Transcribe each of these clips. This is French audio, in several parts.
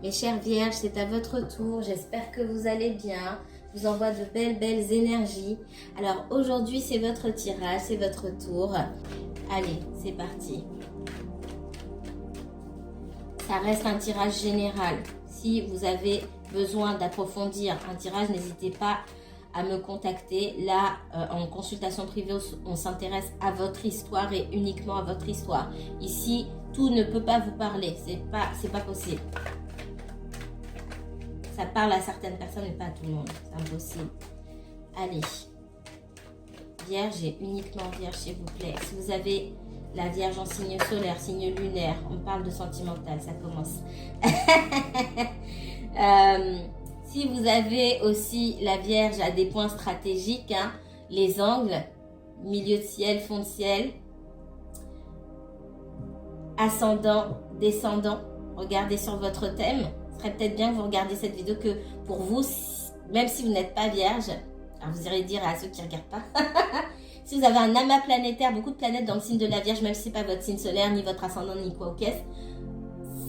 Mes chères vierges, c'est à votre tour. J'espère que vous allez bien. Je vous envoie de belles énergies. Alors aujourd'hui, c'est votre tirage, c'est votre tour. Allez, c'est parti. Ça reste un tirage général. Si vous avez besoin d'approfondir un tirage, n'hésitez pas à me contacter. Là, en consultation privée, on s'intéresse à votre histoire et uniquement à votre histoire. Ici, tout ne peut pas vous parler. C'est pas possible. Ça parle à certaines personnes, mais pas à tout le monde. C'est impossible. Allez. Vierge et uniquement vierge, s'il vous plaît. Si vous avez la vierge en signe solaire, signe lunaire, on parle de sentimental, ça commence. Si vous avez aussi la vierge à des points stratégiques, hein, les angles, milieu de ciel, fond de ciel, ascendant, descendant, regardez sur votre thème. Ce serait peut-être bien que vous regardiez cette vidéo, que pour vous, même si vous n'êtes pas vierge, alors vous irez dire à ceux qui ne regardent pas, si vous avez un amas planétaire, beaucoup de planètes dans le signe de la Vierge, même si ce n'est pas votre signe solaire, ni votre ascendant, ni quoi au caisse,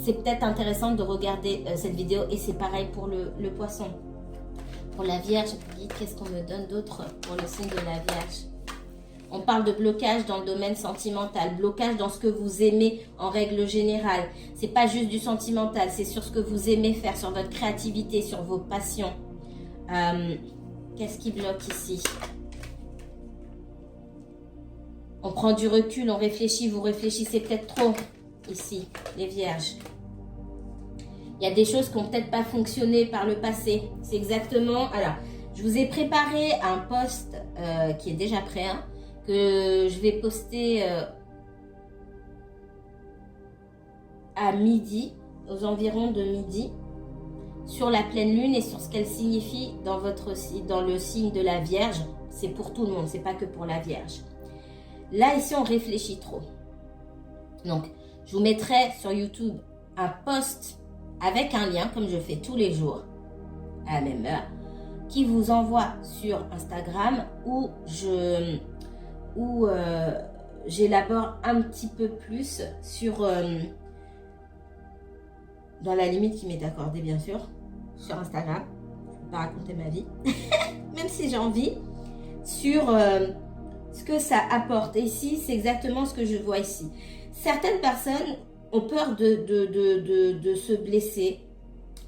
c'est peut-être intéressant de regarder cette vidéo. Et c'est pareil pour le poisson. Pour la Vierge, qu'est-ce qu'on me donne d'autre pour le signe de la Vierge? On parle de blocage dans le domaine sentimental, blocage dans ce que vous aimez en règle générale. C'est pas juste du sentimental, c'est sur ce que vous aimez faire, sur votre créativité, sur vos passions. Qu'est-ce qui bloque ici? On prend du recul, on réfléchit, vous réfléchissez peut-être trop ici, les vierges. Il y a des choses qui n'ont peut-être pas fonctionné par le passé. C'est exactement... Alors, je vous ai préparé un post qui est déjà prêt, hein, que je vais poster à midi, aux environs de midi, sur la pleine lune et sur ce qu'elle signifie dans le signe de la Vierge. C'est pour tout le monde, c'est pas que pour la Vierge. Là, ici, on réfléchit trop. Donc, je vous mettrai sur YouTube un post avec un lien, comme je fais tous les jours, à la même heure, qui vous envoie sur Instagram où j'élabore un petit peu plus sur, dans la limite qui m'est accordée, bien sûr, sur Instagram. Je ne vais pas raconter ma vie, même si j'ai envie, sur... ce que ça apporte. Et ici, c'est exactement ce que je vois ici. Certaines personnes ont peur de se blesser,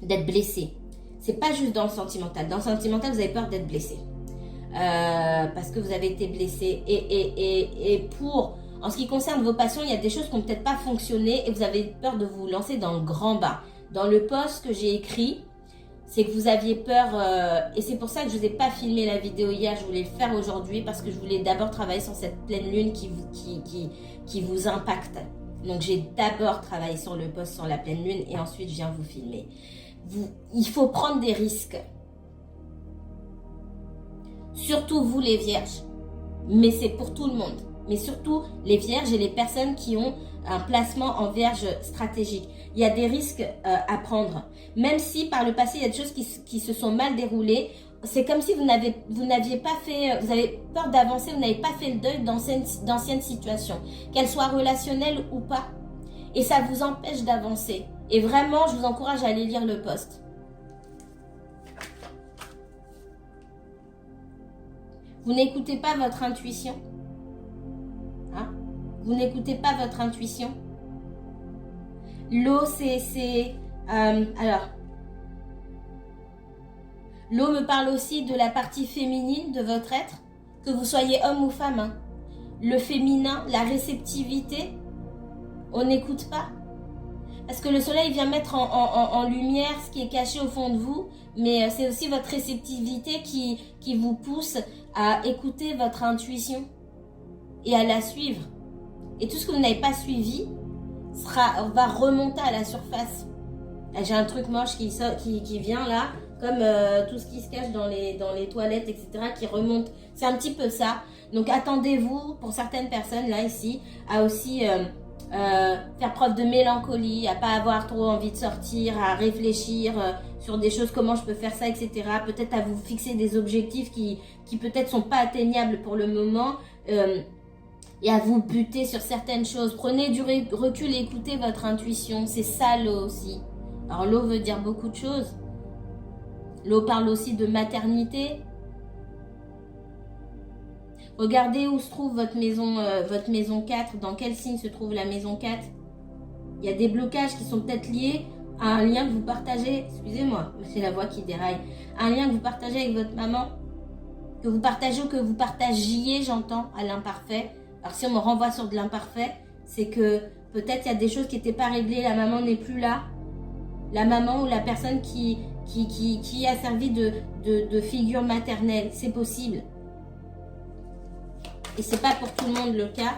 d'être blessées. C'est pas juste dans le sentimental. Dans le sentimental, vous avez peur d'être blessé. Parce que vous avez été blessé. Et en ce qui concerne vos passions, il y a des choses qui n'ont peut-être pas fonctionné et vous avez peur de vous lancer dans le grand bain. Dans le post que j'ai écrit, c'est que vous aviez peur, et c'est pour ça que je ne vous ai pas filmé la vidéo hier, je voulais le faire aujourd'hui parce que je voulais d'abord travailler sur cette pleine lune qui vous impacte. Donc j'ai d'abord travaillé sur le post sur la pleine lune et ensuite je viens vous filmer. Il faut prendre des risques. Surtout vous les vierges, mais c'est pour tout le monde. Mais surtout les vierges et les personnes qui ont un placement en vierge stratégique. Il y a des risques à prendre. Même si par le passé, il y a des choses qui se sont mal déroulées. C'est comme si vous n'aviez pas fait, vous avez peur d'avancer, vous n'avez pas fait le deuil d'anciennes situations, qu'elles soient relationnelles ou pas. Et ça vous empêche d'avancer. Et vraiment, je vous encourage à aller lire le post. Vous n'écoutez pas votre intuition. Hein? Vous n'écoutez pas votre intuition. L'eau, alors, l'eau me parle aussi de la partie féminine de votre être, que vous soyez homme ou femme. Hein. Le féminin, la réceptivité, on n'écoute pas. Parce que le soleil vient mettre en lumière ce qui est caché au fond de vous, mais c'est aussi votre réceptivité qui vous pousse à écouter votre intuition et à la suivre. Et tout ce que vous n'avez pas suivi va remonter à la surface. J'ai un truc moche qui vient là, comme tout ce qui se cache dans les toilettes, etc., qui remonte. C'est un petit peu ça. Donc attendez-vous, pour certaines personnes là ici, à aussi faire preuve de mélancolie, à pas avoir trop envie de sortir, à réfléchir sur des choses, comment je peux faire ça, etc. Peut-être à vous fixer des objectifs qui peut-être sont pas atteignables pour le moment. Et à vous buter sur certaines choses. Prenez du recul et écoutez votre intuition. C'est ça l'eau aussi. Alors l'eau veut dire beaucoup de choses. L'eau parle aussi de maternité. Regardez où se trouve votre maison 4, dans quel signe se trouve la maison 4. Il y a des blocages qui sont peut-être liés à un lien que vous partagez, excusez-moi, c'est la voix qui déraille, un lien que vous partagez avec votre maman, que vous partagez ou que vous partagiez, j'entends, à l'imparfait. Alors si on me renvoie sur de l'imparfait, c'est que peut-être il y a des choses qui n'étaient pas réglées, la maman n'est plus là. La maman ou la personne qui a servi de figure maternelle, c'est possible. Et c'est pas pour tout le monde le cas.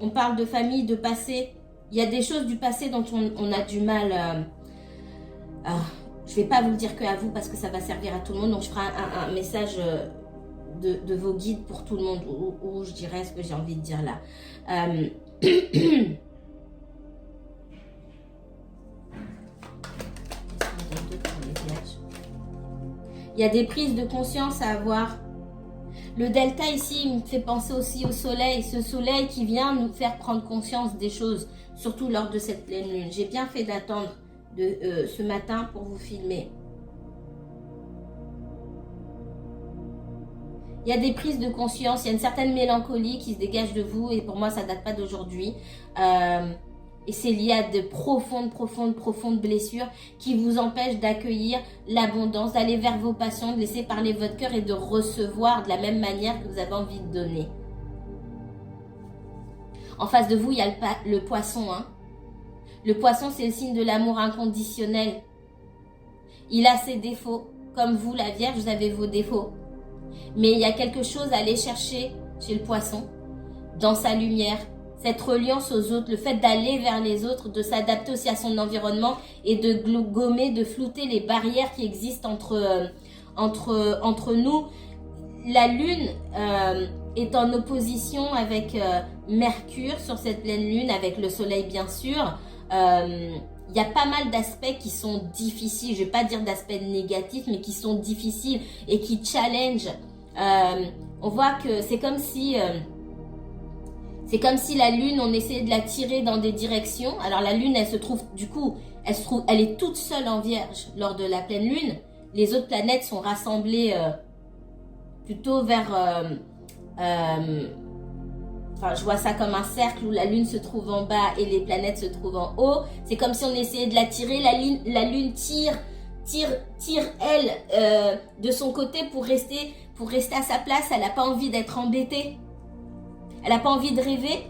On parle de famille, de passé. Il y a des choses du passé dont on a du mal. Je vais pas vous le dire que à vous parce que ça va servir à tout le monde. Donc je ferai un message de vos guides pour tout le monde où je dirais ce que j'ai envie de dire là. Il y a des prises de conscience à avoir. Le delta ici il me fait penser aussi au soleil. Ce soleil qui vient nous faire prendre conscience des choses, surtout lors de cette pleine lune. J'ai bien fait d'attendre ce matin pour vous filmer. Il y a des prises de conscience, il y a une certaine mélancolie qui se dégage de vous et pour moi ça date pas d'aujourd'hui. Et c'est lié à de profondes blessures qui vous empêchent d'accueillir l'abondance, d'aller vers vos passions, de laisser parler votre cœur et de recevoir de la même manière que vous avez envie de donner. En face de vous, il y a le poisson. Hein. Le poisson, c'est le signe de l'amour inconditionnel. Il a ses défauts. Comme vous, la Vierge, vous avez vos défauts. Mais il y a quelque chose à aller chercher chez le poisson, dans sa lumière. Cette reliance aux autres, le fait d'aller vers les autres, de s'adapter aussi à son environnement et de gommer, de flouter les barrières qui existent entre nous. La Lune est en opposition avec Mercure sur cette pleine Lune, avec le Soleil bien sûr. Il y a pas mal d'aspects qui sont difficiles, je ne vais pas dire d'aspects négatifs, mais qui sont difficiles et qui challengent. On voit que c'est comme si la Lune, on essayait de la tirer dans des directions. Alors la Lune, elle est toute seule en Vierge lors de la pleine Lune. Les autres planètes sont rassemblées plutôt vers... je vois ça comme un cercle où la Lune se trouve en bas et les planètes se trouvent en haut. C'est comme si on essayait de la tirer. La Lune tire elle de son côté pour rester à sa place. Elle n'a pas envie d'être embêtée. Elle n'a pas envie de rêver.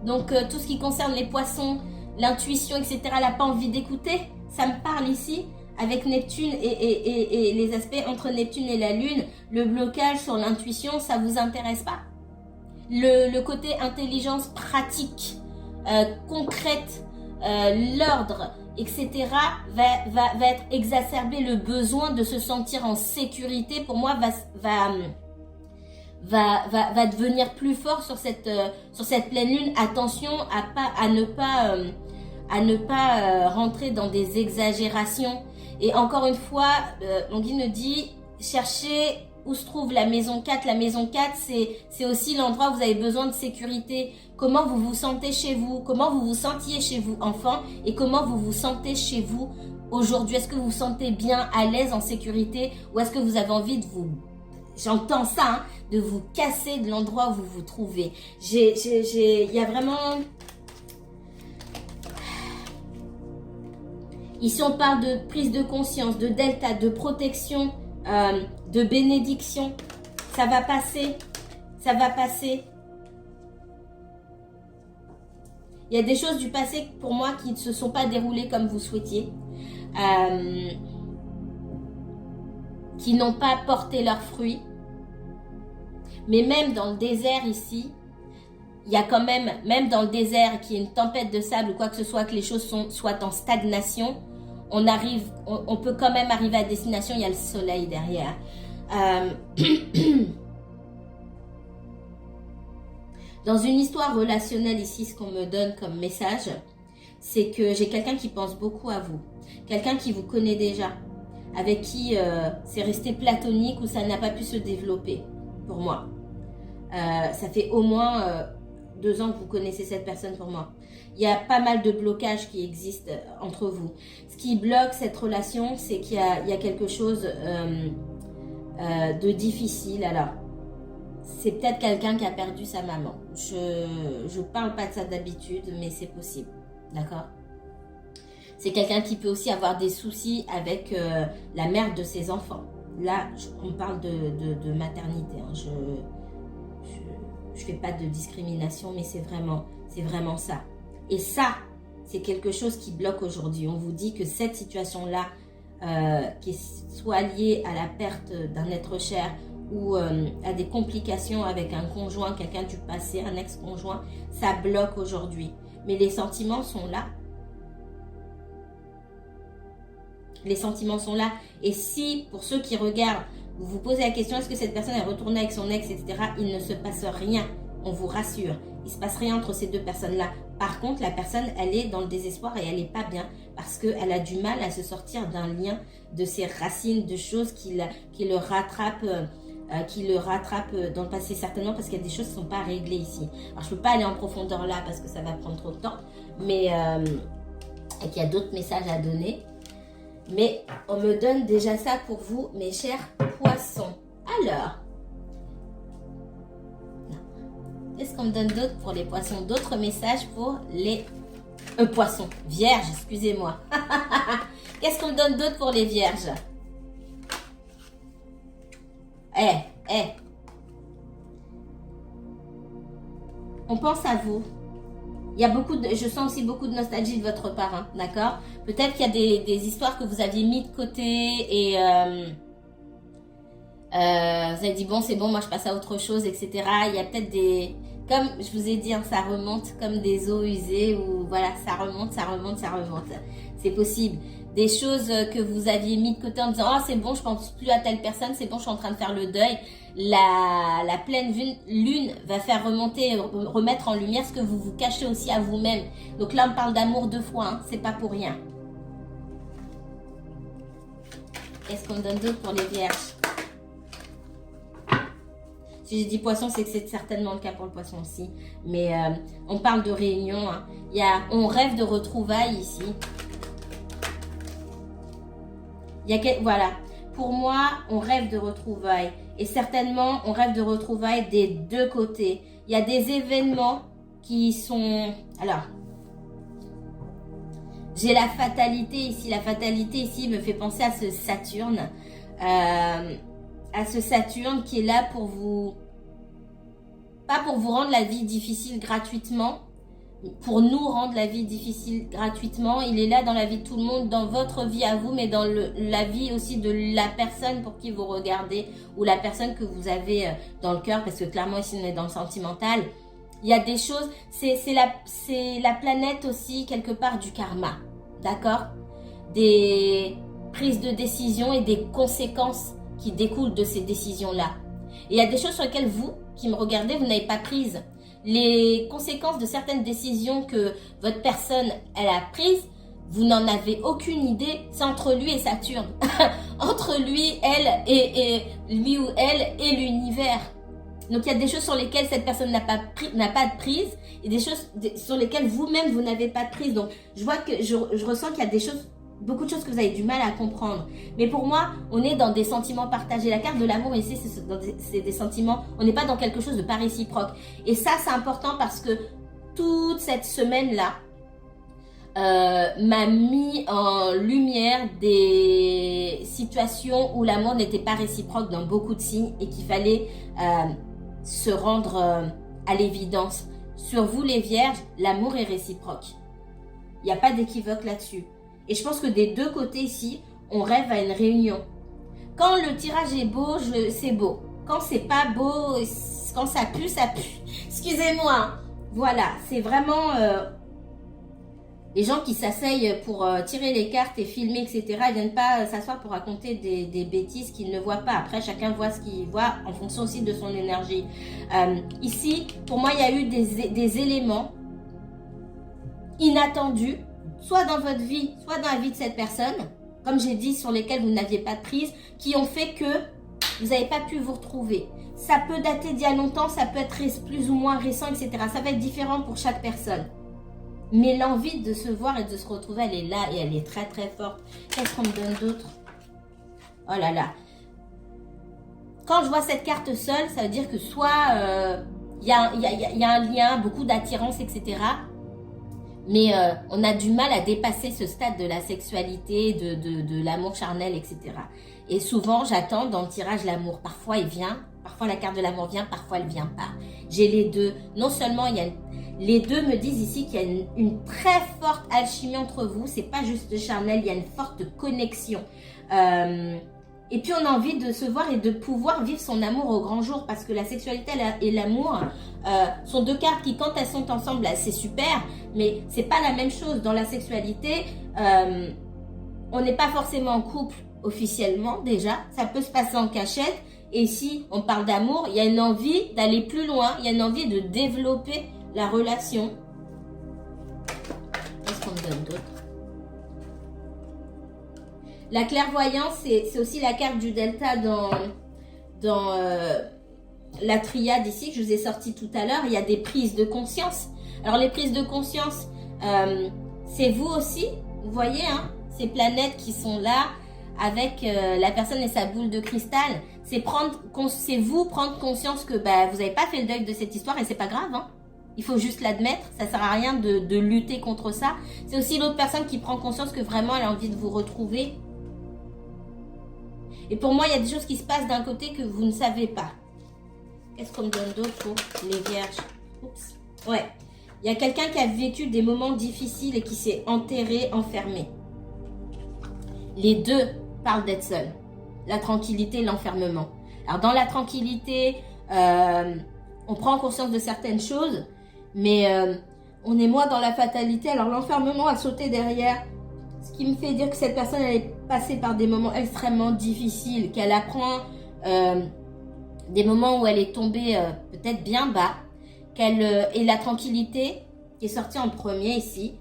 Donc tout ce qui concerne les poissons, l'intuition, etc. Elle n'a pas envie d'écouter. Ça me parle ici avec Neptune et les aspects entre Neptune et la Lune. Le blocage sur l'intuition, ça ne vous intéresse pas. Le côté intelligence pratique, concrète, l'ordre, etc. va être exacerbé. Le besoin de se sentir en sécurité, pour moi, va devenir plus fort sur cette pleine lune. Attention à ne pas rentrer dans des exagérations. Et encore une fois, mon guide me dit, cherchez où se trouve la maison 4. La maison 4, c'est aussi l'endroit où vous avez besoin de sécurité. Comment vous vous sentez chez vous, comment vous vous sentiez chez vous enfant et comment vous vous sentez chez vous aujourd'hui. Est-ce que vous vous sentez bien, à l'aise, en sécurité, ou est-ce que vous avez envie de vous... J'entends ça, hein, de vous casser de l'endroit où vous vous trouvez. Il y a vraiment... Ici, on parle de prise de conscience, de delta, de protection, de bénédiction. Ça va passer. Ça va passer. Il y a des choses du passé, pour moi, qui ne se sont pas déroulées comme vous souhaitiez. Qui n'ont pas porté leurs fruits. Mais même dans le désert ici, il y a quand même dans le désert, qu'il y ait une tempête de sable ou quoi que ce soit, que les choses soient en stagnation, on peut quand même arriver à destination. Il y a le soleil derrière. Dans une histoire relationnelle ici, ce qu'on me donne comme message, c'est que j'ai quelqu'un qui pense beaucoup à vous. Quelqu'un qui vous connaît déjà, avec qui c'est resté platonique ou ça n'a pas pu se développer, pour moi. Ça fait au moins 2 ans que vous connaissez cette personne pour moi. Il y a pas mal de blocages qui existent entre vous. Ce qui bloque cette relation, c'est qu'il y a quelque chose de difficile. Alors, c'est peut-être quelqu'un qui a perdu sa maman. Je parle pas de ça d'habitude, mais c'est possible. D'accord? C'est quelqu'un qui peut aussi avoir des soucis avec la mère de ses enfants. Là, on parle de maternité. Hein. Je fais pas de discrimination, mais c'est vraiment ça. Et ça, c'est quelque chose qui bloque aujourd'hui. On vous dit que cette situation-là, qui est soit liée à la perte d'un être cher ou à des complications avec un conjoint, quelqu'un du passé, un ex-conjoint, ça bloque aujourd'hui. Mais les sentiments sont là. Les sentiments sont là. Et si, pour ceux qui regardent, vous vous posez la question, est-ce que cette personne est retournée avec son ex, etc. Il ne se passe rien. On vous rassure. Il ne se passe rien entre ces deux personnes-là. Par contre, la personne, elle est dans le désespoir et elle n'est pas bien parce qu'elle a du mal à se sortir d'un lien, de ses racines, de choses qui le rattrapent dans le passé, certainement parce qu'il y a des choses qui ne sont pas réglées ici. Alors, je ne peux pas aller en profondeur là parce que ça va prendre trop de temps, mais et qu'il y a d'autres messages à donner. Mais on me donne déjà ça pour vous, mes chers poissons. Alors, qu'est-ce qu'on me donne d'autre pour les poissons? D'autres messages pour les poissons. Vierges, excusez-moi. Qu'est-ce qu'on me donne d'autre pour les vierges? On pense à vous. Il y a je sens aussi beaucoup de nostalgie de votre part, hein, d'accord? Peut-être qu'il y a des histoires que vous aviez mis de côté et vous avez dit bon, c'est bon, moi je passe à autre chose, etc. Il y a peut-être comme je vous ai dit, hein, ça remonte comme des eaux usées ou voilà, ça remonte. C'est possible. Des choses que vous aviez mis de côté en disant oh c'est bon, je pense plus à telle personne, c'est bon, je suis en train de faire le deuil. La pleine lune va faire remettre en lumière ce que vous vous cachez aussi à vous-même. Donc là on parle d'amour 2 fois, hein, c'est pas pour rien. Qu'est-ce qu'on me donne d'autre pour les vierges? Si j'ai dit poisson, c'est que c'est certainement le cas pour le poisson aussi. Mais on parle de réunion. Hein. On rêve de retrouvailles ici. Voilà. Pour moi, on rêve de retrouvailles. Et certainement, on rêve de retrouvailles des 2 côtés. Il y a des événements qui sont... Alors, j'ai la fatalité ici. La fatalité ici me fait penser à ce Saturne. À ce Saturne qui est là pour vous, pas pour vous rendre la vie difficile gratuitement, pour nous rendre la vie difficile gratuitement. Il est là dans la vie de tout le monde, dans votre vie à vous, mais dans la vie aussi de la personne pour qui vous regardez ou la personne que vous avez dans le cœur, parce que clairement ici on est dans le sentimental. Il y a des choses, c'est la planète aussi quelque part du karma, d'accord? Des prises de décision et des conséquences qui découlent de ces décisions-là. Et il y a des choses sur lesquelles vous, qui me regardez, vous n'avez pas prises. Les conséquences de certaines décisions que votre personne, elle a prises, vous n'en avez aucune idée. C'est entre lui et Saturne. Entre lui, elle et lui ou elle et l'univers. Donc il y a des choses sur lesquelles cette personne n'a pas de prise et des choses sur lesquelles vous-même, vous n'avez pas de prise. Donc je vois que je ressens qu'il y a des choses, beaucoup de choses que vous avez du mal à comprendre. Mais pour moi, on est dans des sentiments partagés. La carte de l'amour ici, c'est des sentiments. On n'est pas dans quelque chose de pas réciproque. Et ça, c'est important parce que toute cette semaine-là m'a mis en lumière des situations où l'amour n'était pas réciproque dans beaucoup de signes et qu'il fallait se rendre à l'évidence. Sur vous, les vierges, l'amour est réciproque. Il n'y a pas d'équivoque là-dessus. Et je pense que des 2 côtés ici, on rêve à une réunion. Quand le tirage est beau, c'est beau. Quand c'est pas beau, quand ça pue, ça pue. Excusez-moi. Voilà, c'est vraiment les gens qui s'asseyent pour tirer les cartes et filmer, etc. Ils viennent pas s'asseoir pour raconter des bêtises qu'ils ne voient pas. Après, chacun voit ce qu'il voit en fonction aussi de son énergie. Ici, pour moi, il y a eu des éléments inattendus, soit dans votre vie, soit dans la vie de cette personne, comme j'ai dit, sur lesquels vous n'aviez pas de prise, qui ont fait que vous n'avez pas pu vous retrouver. Ça peut dater d'il y a longtemps, ça peut être plus ou moins récent, etc. Ça va être différent pour chaque personne. Mais l'envie de se voir et de se retrouver, elle est là et elle est très très forte. Qu'est-ce qu'on me donne d'autre? Oh là là. Quand je vois cette carte seule, ça veut dire que soit il y a un lien, beaucoup d'attirance, etc. Mais on a du mal à dépasser ce stade de la sexualité, de l'amour charnel, etc. Et souvent, j'attends dans le tirage l'amour. Parfois, il vient. Parfois, la carte de l'amour vient. Parfois, elle ne vient pas. J'ai les deux. Non seulement, les deux me disent ici qu'il y a une très forte alchimie entre vous. C'est pas juste charnel. Il y a une forte connexion. Et puis, on a envie de se voir et de pouvoir vivre son amour au grand jour. Parce que la sexualité et l'amour sont deux cartes qui, quand elles sont ensemble, c'est super. Mais c'est pas la même chose. Dans la sexualité, on n'est pas forcément en couple officiellement déjà. Ça peut se passer en cachette. Et si on parle d'amour, il y a une envie d'aller plus loin. Il y a une envie de développer la relation. Qu'est-ce qu'on me donne d'autre? La clairvoyance, c'est aussi la carte du delta dans la triade ici que je vous ai sorti tout à l'heure. Il y a des prises de conscience. Alors les prises de conscience, c'est vous aussi, vous voyez, hein, ces planètes qui sont là avec la personne et sa boule de cristal. C'est vous prendre conscience que vous n'avez pas fait le deuil de cette histoire et c'est pas grave, hein. Il faut juste l'admettre, ça sert à rien de lutter contre ça. C'est aussi l'autre personne qui prend conscience que vraiment elle a envie de vous retrouver. Et pour moi, il y a des choses qui se passent d'un côté que vous ne savez pas. Qu'est-ce qu'on me donne d'autre pour les vierges? Oups. Ouais. Il y a quelqu'un qui a vécu des moments difficiles et qui s'est enterré, enfermé. Les deux parlent d'être seul. La tranquillité, l'enfermement. Alors, dans la tranquillité, on prend conscience de certaines choses, mais on est moins dans la fatalité. Alors, l'enfermement a sauté derrière. Ce qui me fait dire que cette personne, elle est passée par des moments extrêmement difficiles, qu'elle apprend des moments où elle est tombée peut-être bien bas, et la tranquillité qui est sortie en premier ici,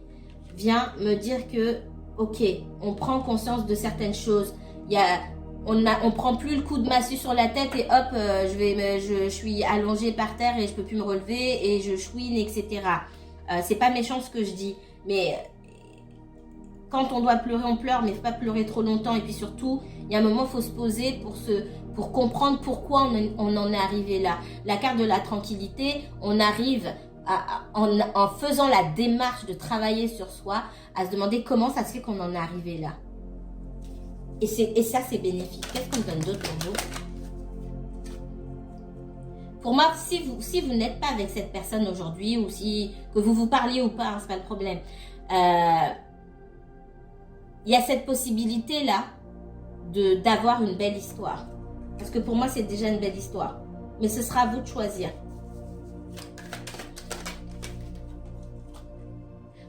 vient me dire que, ok, on prend conscience de certaines choses. On prend plus le coup de massue sur la tête et hop, je suis allongée par terre et je peux plus me relever et je chouine, etc. C'est pas méchant ce que je dis, mais quand on doit pleurer, on pleure, mais il ne faut pas pleurer trop longtemps. Et puis surtout, il y a un moment, il faut se poser pour comprendre pourquoi on en est arrivé là. La carte de la tranquillité, on arrive en faisant la démarche de travailler sur soi, à se demander comment ça se fait qu'on en est arrivé là. Et ça, c'est bénéfique. Qu'est-ce qu'on donne d'autre pour vous? Pour moi, si vous n'êtes pas avec cette personne aujourd'hui, ou que vous parliez ou pas, hein, c'est pas le problème. Il y a cette possibilité-là d'avoir une belle histoire. Parce que pour moi, c'est déjà une belle histoire. Mais ce sera à vous de choisir.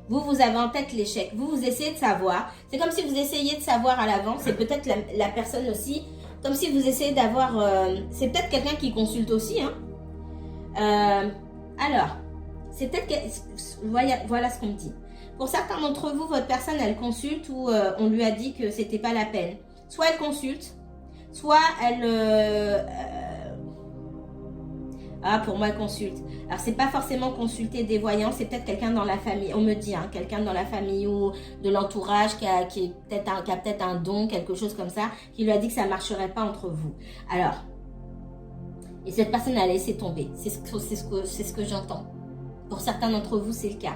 Vous avez en tête l'échec. Vous essayez de savoir. C'est comme si vous essayiez de savoir à l'avance. C'est peut-être la personne aussi. Comme si vous essayez d'avoir... c'est peut-être quelqu'un qui consulte aussi. Hein. Alors, c'est peut-être... Voilà ce qu'on me dit. Pour certains d'entre vous, votre personne, elle consulte ou on lui a dit que c'était pas la peine. Soit elle consulte, soit elle... pour moi, elle consulte. Alors, c'est pas forcément consulter des voyants, c'est peut-être quelqu'un dans la famille. On me dit, hein, quelqu'un dans la famille ou de l'entourage qui a peut-être un don, quelque chose comme ça, qui lui a dit que ça marcherait pas entre vous. Alors, et cette personne a laissé tomber. C'est ce que j'entends. Pour certains d'entre vous, c'est le cas.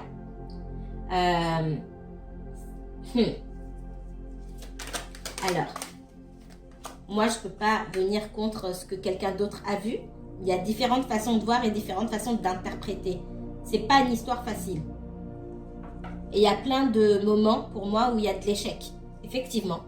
Alors, moi, je peux pas venir contre ce que quelqu'un d'autre a vu. Il y a différentes façons de voir et différentes façons d'interpréter. C'est pas une histoire facile. Et il y a plein de moments pour moi où il y a de l'échec, effectivement.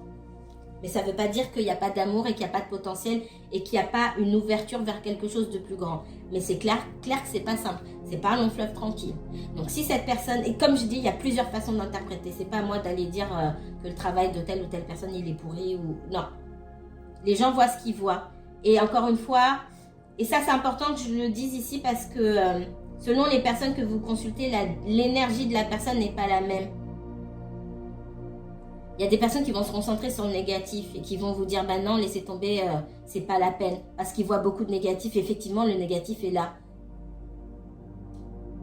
Mais ça veut pas dire qu'il n'y a pas d'amour et qu'il n'y a pas de potentiel et qu'il n'y a pas une ouverture vers quelque chose de plus grand. Mais c'est clair que c'est pas simple. C'est pas un long fleuve tranquille. Donc si cette personne, et comme je dis, il y a plusieurs façons d'interpréter. C'est pas à moi d'aller dire que le travail de telle ou telle personne il est pourri ou non. Les gens voient ce qu'ils voient. Et encore une fois, et ça c'est important que je le dise ici parce que selon les personnes que vous consultez, l'énergie de la personne n'est pas la même. Il y a des personnes qui vont se concentrer sur le négatif et qui vont vous dire, bah non, laissez tomber, c'est pas la peine. Parce qu'ils voient beaucoup de négatif. Effectivement, le négatif est là.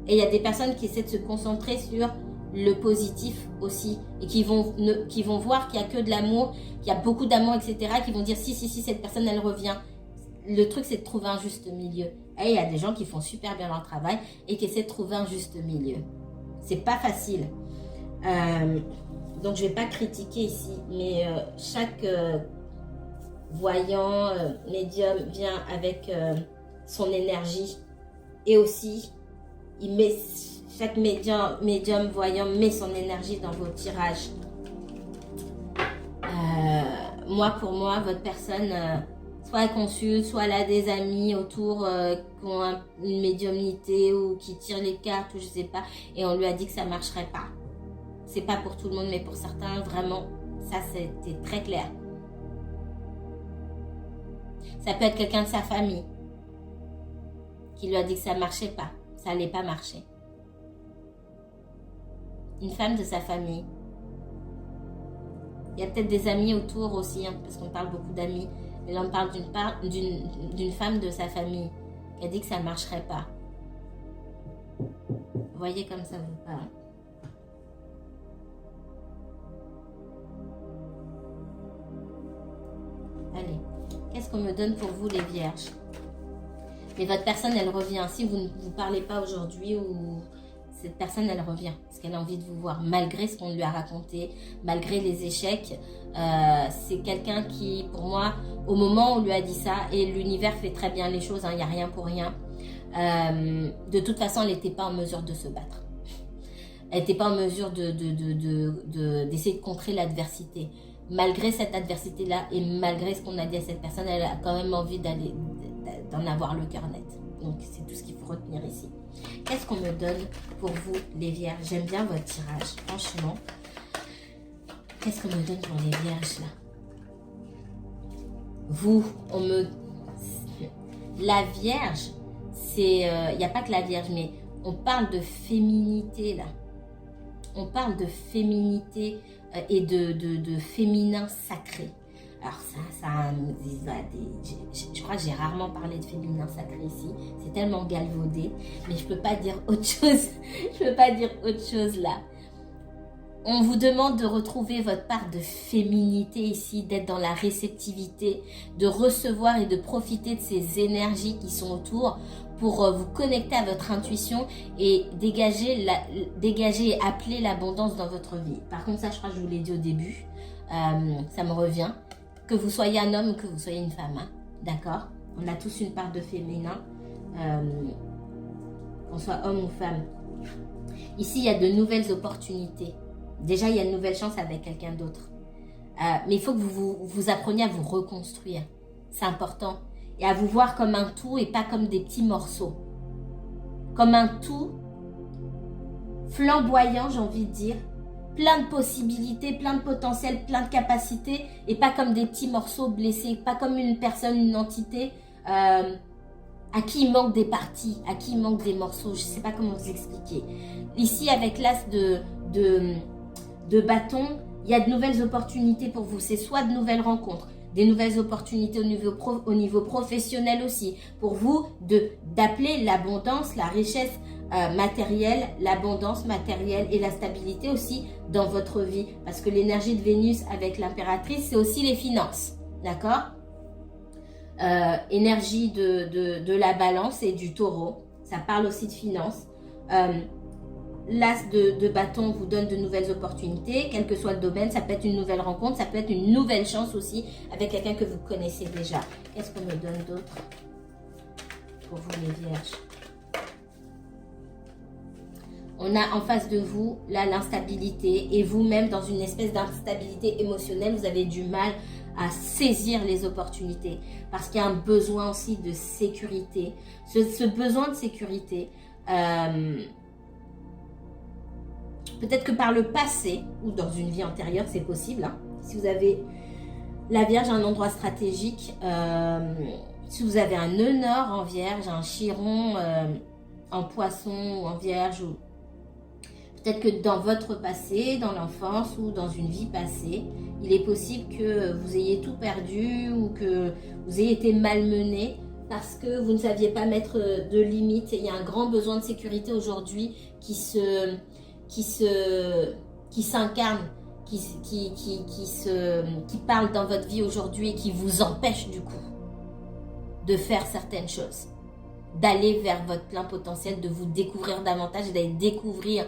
Et il y a des personnes qui essaient de se concentrer sur le positif aussi. Et qui vont voir qu'il n'y a que de l'amour, qu'il y a beaucoup d'amour, etc. Qui vont dire, si, cette personne, elle revient. Le truc, c'est de trouver un juste milieu. Et il y a des gens qui font super bien leur travail et qui essaient de trouver un juste milieu. C'est pas facile. Donc, je ne vais pas critiquer ici, mais chaque voyant, médium vient avec son énergie. Et aussi, chaque médium voyant met son énergie dans vos tirages. Pour moi, votre personne, soit elle consulte, soit elle a des amis autour qui ont une médiumnité ou qui tirent les cartes ou je sais pas, et on lui a dit que ça marcherait pas. C'est pas pour tout le monde, mais pour certains, vraiment, ça c'était très clair. Ça peut être quelqu'un de sa famille qui lui a dit que ça marchait pas, ça allait pas marcher. Une femme de sa famille. Il y a peut-être des amis autour aussi, hein, parce qu'on parle beaucoup d'amis. Mais là, on parle d'une femme de sa famille qui a dit que ça ne marcherait pas. Vous voyez comme ça vous parle. Allez, qu'est-ce qu'on me donne pour vous les vierges? Mais votre personne, elle revient. Si vous ne vous parlez pas aujourd'hui, ou cette personne, elle revient. Parce qu'elle a envie de vous voir. Malgré ce qu'on lui a raconté, malgré les échecs. C'est quelqu'un qui, pour moi, au moment où on lui a dit ça, et l'univers fait très bien les choses, il n'y a rien pour rien. De toute façon, elle n'était pas en mesure de se battre. Elle n'était pas en mesure d'essayer de contrer l'adversité. Malgré cette adversité-là et malgré ce qu'on a dit à cette personne, elle a quand même envie d'en avoir le cœur net. Donc, c'est tout ce qu'il faut retenir ici. Qu'est-ce qu'on me donne pour vous, les vierges? J'aime bien votre tirage, franchement. Qu'est-ce qu'on me donne pour les vierges, là? Vous, la vierge, c'est... Il n'y a pas que la vierge, mais on parle de féminité, là. On parle de féminité et de féminin sacré. Alors je crois que j'ai rarement parlé de féminin sacré ici. C'est tellement galvaudé, mais je peux pas dire autre chose. Je peux pas dire autre chose là. On vous demande de retrouver votre part de féminité ici, d'être dans la réceptivité, de recevoir et de profiter de ces énergies qui sont autour pour vous connecter à votre intuition et dégager et appeler l'abondance dans votre vie. Par contre, ça, je crois que je vous l'ai dit au début, ça me revient. Que vous soyez un homme ou que vous soyez une femme, hein, d'accord? On a tous une part de féminin, qu'on soit homme ou femme. Ici, il y a de nouvelles opportunités. Déjà, il y a une nouvelle chance avec quelqu'un d'autre. Mais il faut que vous appreniez à vous reconstruire. C'est important. Et à vous voir comme un tout et pas comme des petits morceaux. Comme un tout flamboyant, j'ai envie de dire. Plein de possibilités, plein de potentiel, plein de capacités. Et pas comme des petits morceaux blessés. Pas comme une personne, une entité à qui il manque des parties, à qui il manque des morceaux. Je ne sais pas comment vous expliquer. Ici, avec l'as de bâton, il y a de nouvelles opportunités pour vous. C'est soit de nouvelles rencontres, des nouvelles opportunités au niveau professionnel aussi. Pour vous, d'appeler l'abondance, la richesse matérielle, l'abondance matérielle et la stabilité aussi dans votre vie. Parce que l'énergie de Vénus avec l'impératrice, c'est aussi les finances. D'accord? Énergie de la balance et du taureau. Ça parle aussi de finances. L'as de bâton vous donne de nouvelles opportunités, quel que soit le domaine. Ça peut être une nouvelle rencontre, ça peut être une nouvelle chance aussi avec quelqu'un que vous connaissez déjà. Qu'est-ce qu'on me donne d'autre pour vous les vierges? On a en face de vous, là, l'instabilité. Et vous-même, dans une espèce d'instabilité émotionnelle, vous avez du mal à saisir les opportunités. Parce qu'il y a un besoin aussi de sécurité. Ce besoin de sécurité... peut-être que par le passé, ou dans une vie antérieure, c'est possible. Hein. Si vous avez la Vierge à un endroit stratégique, si vous avez un nœud nord en Vierge, un chiron en Poisson ou en Vierge, ou Peut-être que dans votre passé, dans l'enfance ou dans une vie passée, il est possible que vous ayez tout perdu ou que vous ayez été malmené parce que vous ne saviez pas mettre de limites. Et il y a un grand besoin de sécurité aujourd'hui qui s'incarne, qui parle dans votre vie aujourd'hui et qui vous empêche du coup de faire certaines choses, d'aller vers votre plein potentiel, de vous découvrir davantage, d'aller découvrir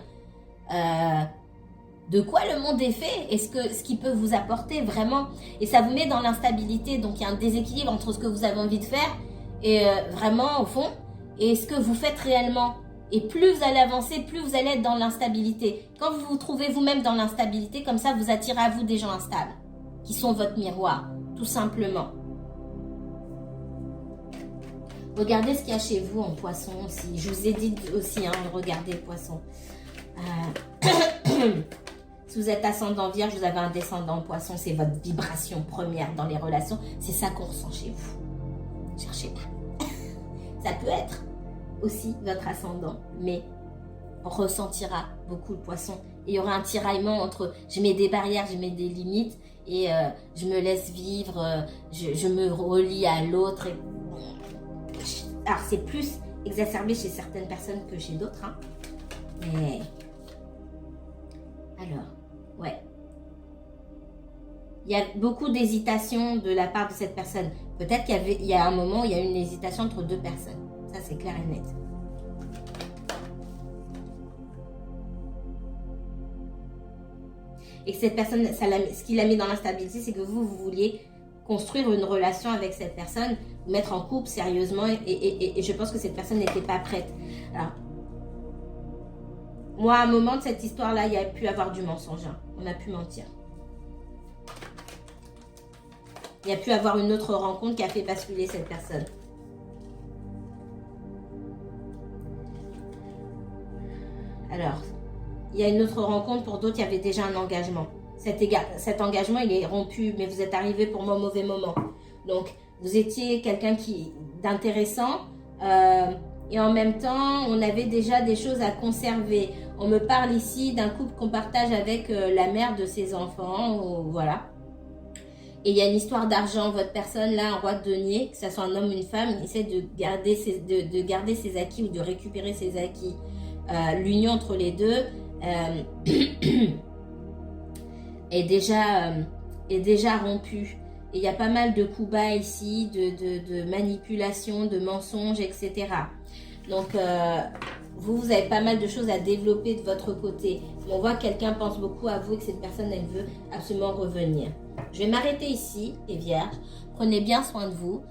de quoi le monde est fait et ce qui peut vous apporter vraiment. Et ça vous met dans l'instabilité, donc il y a un déséquilibre entre ce que vous avez envie de faire et vraiment au fond et ce que vous faites réellement. Et plus vous allez avancer, plus vous allez être dans l'instabilité. Quand vous vous trouvez vous-même dans l'instabilité, comme ça vous attirez à vous des gens instables qui sont votre miroir, tout simplement. Regardez ce qu'il y a chez vous en poisson aussi. Je vous ai dit aussi, regardez poisson. Si vous êtes ascendant vierge, vous avez un descendant poisson, c'est votre vibration première dans les relations. C'est ça qu'on ressent chez vous. Cherchez pas. Ça peut être aussi votre ascendant, mais on ressentira beaucoup le poisson. Et il y aura un tiraillement entre je mets des barrières, je mets des limites et je me laisse vivre, je me relie à l'autre. Alors c'est plus exacerbé chez certaines personnes que chez d'autres, hein. Mais alors, ouais. Il y a beaucoup d'hésitation de la part de cette personne. Peut-être qu'il y a un moment où il y a une hésitation entre deux personnes. Ça, c'est clair et net. Et que cette personne, ce qui l'a mis dans l'instabilité, c'est que vous vouliez construire une relation avec cette personne, vous mettre en couple sérieusement, et je pense que cette personne n'était pas prête. Alors, moi, à un moment de cette histoire-là, il y a pu avoir du mensonge. Hein. On a pu mentir. Il y a pu avoir une autre rencontre qui a fait basculer cette personne. Alors, il y a une autre rencontre, pour d'autres, il y avait déjà un engagement. Cet engagement, il est rompu, mais vous êtes arrivé pour moi au mauvais moment. Donc, vous étiez quelqu'un d'intéressant et en même temps, on avait déjà des choses à conserver. On me parle ici d'un couple qu'on partage avec la mère de ses enfants, voilà. Et il y a une histoire d'argent. Votre personne, là, un roi de denier, que ce soit un homme ou une femme, essaie de garder ses acquis ou de récupérer ses acquis. L'union entre les deux est déjà rompue. Et il y a pas mal de coups bas ici, de manipulation, de mensonges, etc. Donc, vous avez pas mal de choses à développer de votre côté. On voit que quelqu'un pense beaucoup à vous et que cette personne, elle veut absolument revenir. Je vais m'arrêter ici, les vierges. Prenez bien soin de vous.